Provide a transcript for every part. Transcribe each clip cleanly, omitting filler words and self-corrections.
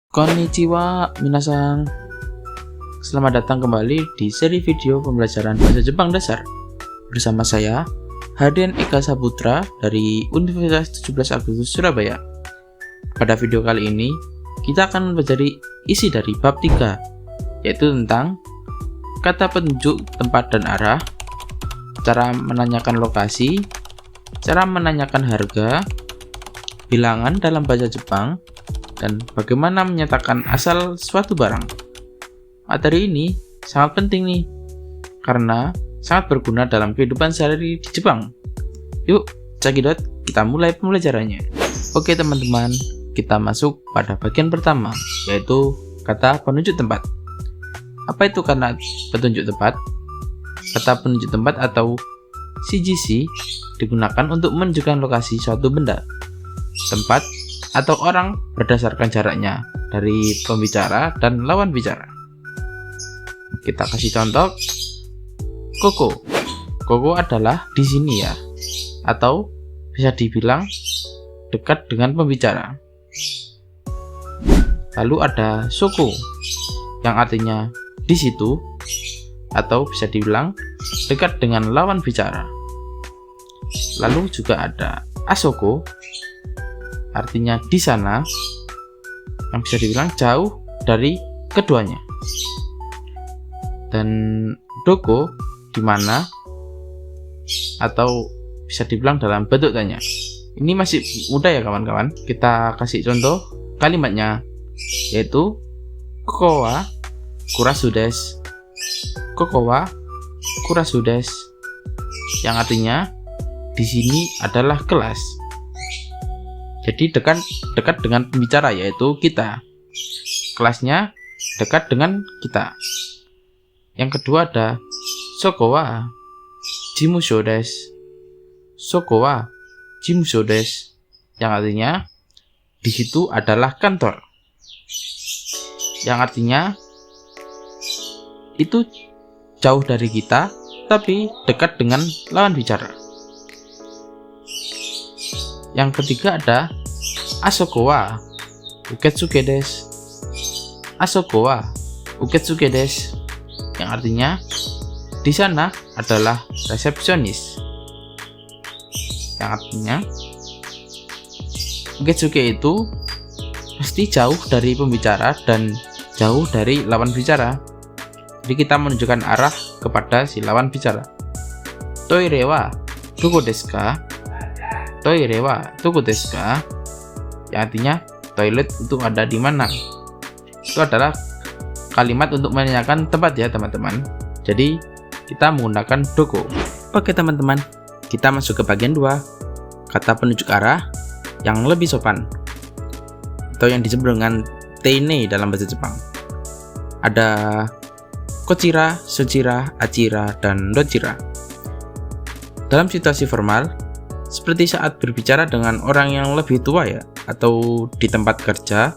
Konnichiwa minasan. Selamat datang kembali di seri video pembelajaran bahasa Jepang dasar bersama saya Hardian Eka Saputra dari Universitas 17 Agustus Surabaya. Pada video kali ini kita akan mempelajari isi dari bab 3, yaitu tentang kata penunjuk tempat dan arah, cara menanyakan lokasi, cara menanyakan harga, bilangan dalam bahasa Jepang, dan bagaimana menyatakan asal suatu barang. Materi ini sangat penting nih, karena sangat berguna dalam kehidupan sehari-hari di Jepang. Yuk, cekidot, kita mulai pembelajarannya. Oke teman-teman, kita masuk pada bagian pertama, yaitu kata penunjuk tempat. Apa itu kata penunjuk tempat? Kata penunjuk tempat atau CGC digunakan untuk menunjukkan lokasi suatu benda, tempat, atau orang berdasarkan jaraknya dari pembicara dan lawan bicara. Kita kasih contoh. Koko. Koko adalah di sini ya, atau bisa dibilang dekat dengan pembicara. Lalu ada soko, yang artinya di situ, atau bisa dibilang dekat dengan lawan bicara. Lalu juga ada asoko, artinya di sana, yang bisa dibilang jauh dari keduanya. Dan doko, di mana, atau bisa dibilang dalam bentuk tanya. Ini masih mudah ya kawan-kawan. Kita kasih contoh kalimatnya, yaitu koko wa kurasu desu. Koko wa kurasu desu, yang artinya di sini adalah kelas. Jadi dekat dengan pembicara, yaitu kita. Kelasnya dekat dengan kita. Yang kedua ada soko wa jimusho desu. Soko wa jimusho desu, yang artinya di situ adalah kantor. Yang artinya itu jauh dari kita tapi dekat dengan lawan bicara. Yang ketiga ada asoko wa uketsuke desu. Asoko wa uketsuke desu, yang artinya di sana adalah resepsionis. Yang artinya uketsuke itu pasti jauh dari pembicara dan jauh dari lawan bicara. Jadi kita menunjukkan arah kepada si lawan bicara. Toire wa doko desu ka? Toire wa doko desu ka? Yang artinya toilet itu ada di mana. Itu adalah kalimat untuk menanyakan tempat ya teman-teman. Jadi kita menggunakan doko. Oke teman-teman, kita masuk ke bagian 2, kata penunjuk arah yang lebih sopan, atau yang disebut dengan teine dalam bahasa Jepang. Ada kochira, sochira, achira, dan dochira. Dalam situasi formal, seperti saat berbicara dengan orang yang lebih tua ya, atau di tempat kerja,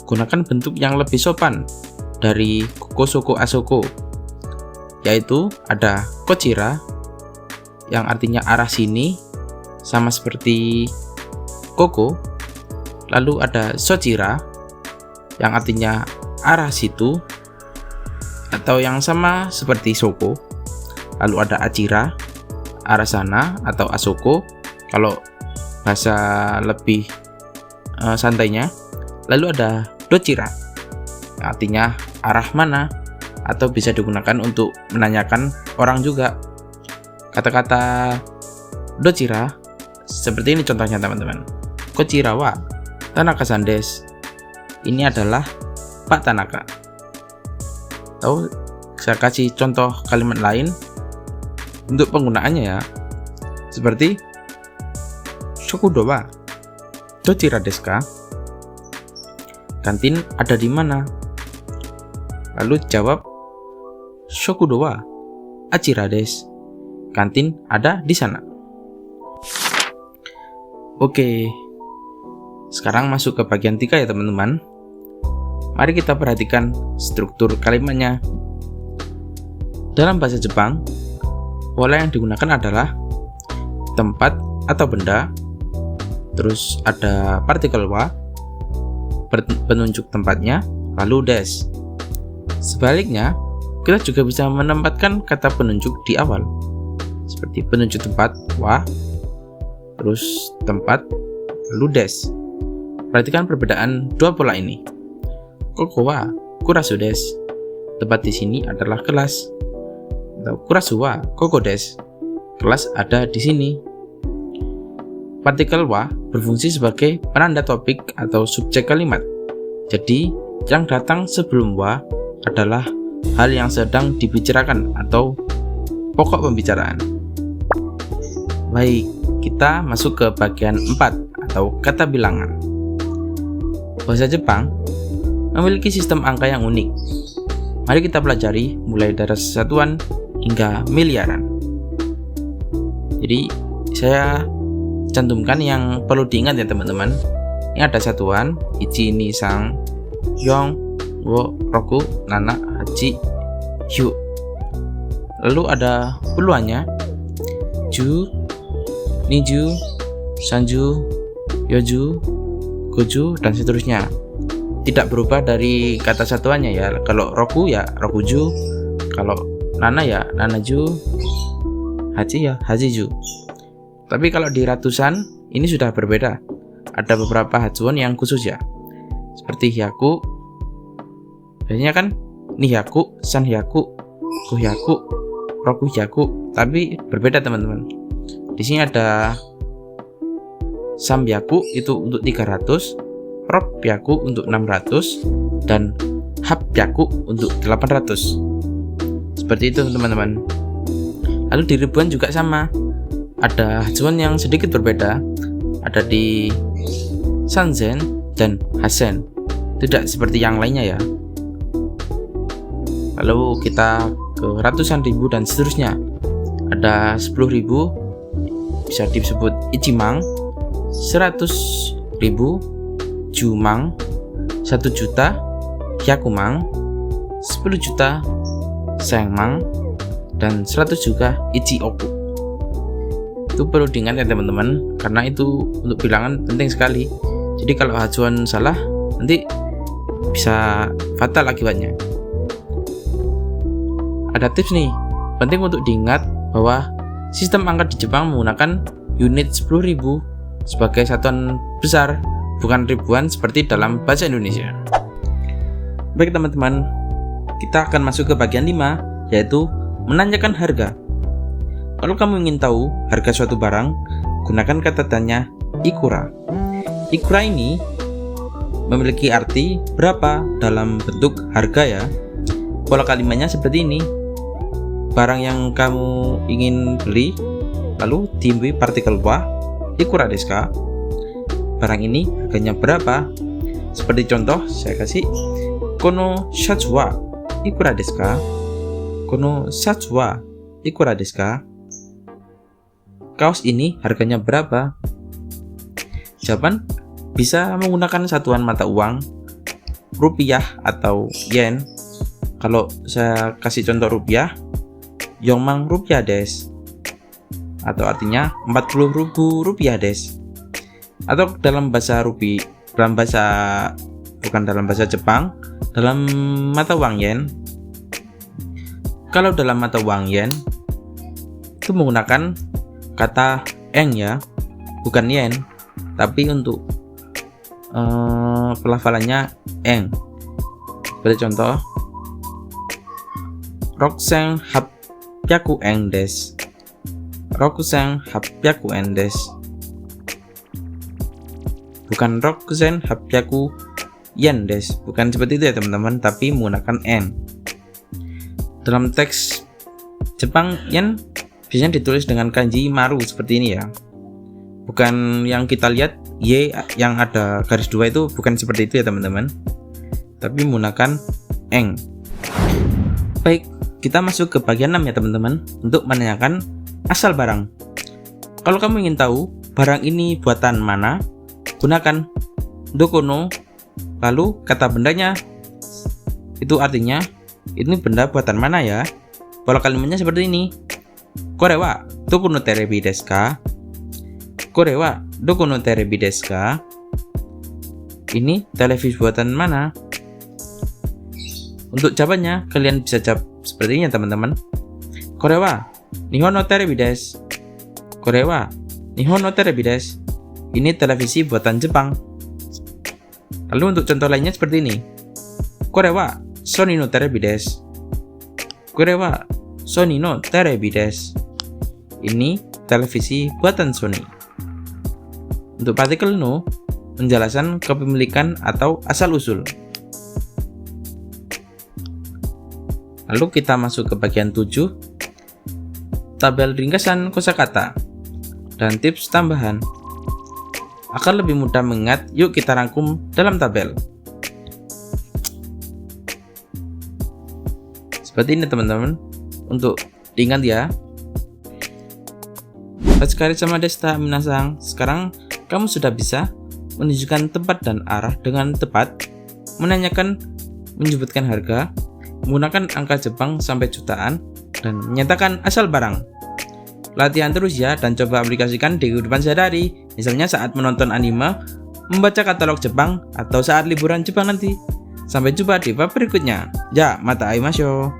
gunakan bentuk yang lebih sopan dari koko, soko, asoko, yaitu ada kochira, yang artinya arah sini, sama seperti koko. Lalu ada sochira, yang artinya arah situ, atau yang sama seperti soko. Lalu ada achira, arah sana, atau asoko kalau bahasa lebih santainya. Lalu ada dochira, yang artinya arah mana, atau bisa digunakan untuk menanyakan orang juga. Kata-kata dochira seperti ini contohnya teman-teman. Kochira wa Tanaka-san desu. Ini adalah Pak Tanaka. Atau saya kasih contoh kalimat lain untuk penggunaannya ya. Seperti Shokudo wa dochira desu ka? Kantin ada di mana? Lalu jawab Shokudo wa achira desu. Kantin ada di sana. Oke. Sekarang masuk ke bagian 3 ya teman-teman. Mari kita perhatikan struktur kalimatnya. Dalam bahasa Jepang, pola yang digunakan adalah tempat atau benda, terus ada partikel wa, penunjuk tempatnya, lalu des. Sebaliknya, kita juga bisa menempatkan kata penunjuk di awal, seperti penunjuk tempat wa, terus tempat, lalu des. Perhatikan perbedaan dua pola ini. Koko wa kurasu des. Tempat di sini adalah kelas. Atau kurasu wa koko des. Kelas ada di sini. Partikel wa berfungsi sebagai penanda topik atau subjek kalimat. Jadi, yang datang sebelum wa adalah hal yang sedang dibicarakan atau pokok pembicaraan. Baik, kita masuk ke bagian 4 atau kata bilangan. Bahasa Jepang memiliki sistem angka yang unik. Mari kita pelajari mulai dari satuan hingga miliaran. Jadi, saya cantumkan yang perlu diingat ya teman-teman. Ini ada satuan ichi, ni, sang, yong, wo, roku, nana, hachi, hyu. Lalu ada puluhannya, ju, niju, sanju, yoju, goju, dan seterusnya. Tidak berubah dari kata satuannya ya. Kalau roku ya rokuju, kalau nana ya nanaju, hachi ya hachiju. Tapi kalau di ratusan ini sudah berbeda. Ada beberapa hachuan yang khusus ya. Seperti hyaku. Biasanya kan nihyaku, sanhyaku, kuhyaku, rokuhyaku. Tapi berbeda teman-teman. Di sini ada samyaku itu untuk 300, ropyaku untuk 600, dan hapyaku untuk 800. Seperti itu teman-teman. Lalu di ribuan juga sama. Ada hachuan yang sedikit berbeda. Ada di sanzen dan hasen. Tidak seperti yang lainnya ya. Lalu kita ke ratusan ribu dan seterusnya. Ada 10.000 bisa disebut ichimang, 100.000 jumang, 1 juta hyakumang, 10 juta sengmang, dan 100 juga ichioku. Itu perlu diingat ya teman-teman, karena itu untuk bilangan penting sekali. Jadi kalau hachuan salah nanti bisa fatal akibatnya. Ada tips nih, penting untuk diingat bahwa sistem angka di Jepang menggunakan unit 10.000 sebagai satuan besar, bukan ribuan seperti dalam bahasa Indonesia. Baik teman-teman, kita akan masuk ke bagian 5, yaitu menanyakan harga. Kalau kamu ingin tahu harga suatu barang, gunakan kata tanya ikura. Ikura ini memiliki arti berapa dalam bentuk harga ya. Pola kalimatnya seperti ini. Barang yang kamu ingin beli, lalu diimbi partikel wa, ikura desu ka? Barang ini harganya berapa? Seperti contoh, saya kasih kono shirts wa ikura desu ka? Kono shirts wa ikura desu ka? Kaos ini harganya berapa? Jawaban bisa menggunakan satuan mata uang, rupiah atau yen. Kalau saya kasih contoh rupiah, yongmang rupiah des. Atau artinya 40.000 rupiah des. Atau dalam bahasa bukan dalam bahasa Jepang, dalam mata uang yen. Kalau dalam mata uang yen itu menggunakan kata eng ya, bukan yen, tapi untuk pelafalannya eng. Seperti contoh, rokuseng hapyaku eng des. Rokuseng hapyaku eng des. Bukan rokusen hapyaku yen des. Bukan seperti itu ya teman-teman, tapi menggunakan eng. Dalam teks Jepang yen biasanya ditulis dengan kanji maru seperti ini ya. Bukan yang kita lihat Y yang ada garis 2 itu, bukan seperti itu ya teman-teman, tapi menggunakan eng. Baik, kita masuk ke bagian 6 ya teman-teman, untuk menanyakan asal barang. Kalau kamu ingin tahu barang ini buatan mana, gunakan dokono, lalu kata bendanya. Itu artinya ini benda buatan mana ya. Pola kalimatnya seperti ini. Kore wa doko no terebi desu ka? Kore wa doko no terebi desu ka? Ini televisi buatan mana? Untuk jawabannya, kalian bisa jawab seperti ini teman-teman. Korewa, Nihon no terebi desu. Korewa, Nihon no terebi desu. Ini televisi buatan Jepang. Lalu untuk contoh lainnya seperti ini. Korewa, Sony no terebi desu. Korewa, Sony no terebi desu. Ini televisi buatan Sony. Untuk partikel no, menjelaskan kepemilikan atau asal-usul. Lalu kita masuk ke bagian 7, tabel ringkasan kosakata dan tips tambahan. Agar lebih mudah mengingat, yuk kita rangkum dalam tabel. Seperti ini teman-teman, untuk diingat ya. Otsukaresama sama deshita minasang. Sekarang kamu sudah bisa menunjukkan tempat dan arah dengan tepat, menanyakan, menyebutkan harga, menggunakan angka Jepang sampai jutaan, dan menyatakan asal barang. Latihan terus ya, dan coba aplikasikan di kehidupan sehari-hari, misalnya saat menonton anime, membaca katalog Jepang, atau saat liburan Jepang nanti. Sampai jumpa di bab berikutnya. Ya, mata aimasho.